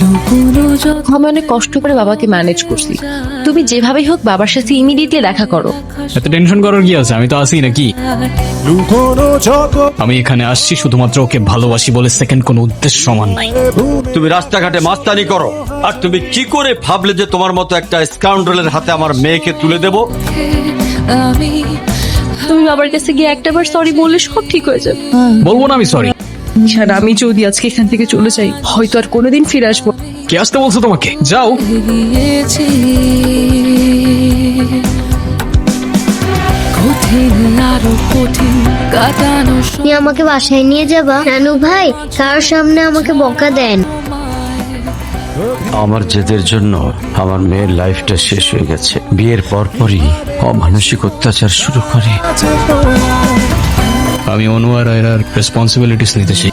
আমি অনেক কষ্ট করে বাবাকে ম্যানেজ করছি, তুমি যেভাবেই হোক বাবার সাথে ইমিডিয়েটলি দেখা করো। এত টেনশন করার কি আছে, আমি তো আসি নাকি। আমি এখানে আসছি শুধুমাত্র ওকে ভালোবাসি বলে, সেকেন্ড কোনো উদ্দেশ্য সমান নাই। তুমি রাস্তাঘাটে মাস্তানি করো, আর তুমি কি করে ভাবলে যে তোমার মতো একটা স্কাউন্ডারের হাতে আমার মেয়েকে তুলে দেব? তুমি বাবার কাছে গিয়ে একটাবার সরি বললে সব ঠিক হয়ে যাবে। বলবো না আমি সরি। ছাড়া আমি যদি আজকে এখান থেকে চলে যাই, হয়তো আর কোনোদিন ফিরে আসবো। কে আসতে বলছো তোমাকে? যাও। তুমি আমাকে বাসায় নিয়ে যাবা? নানু ভাই কারোর সামনে আমাকে বকা দেন। আমার জেদের জন্য আমার মেয়ের লাইফটা শেষ হয়ে গেছে। বিয়ের পরপরই অমানসিক অত্যাচার শুরু করে। আমি অনু আর রেসপন্সিবিলিটিস নিতে চাই।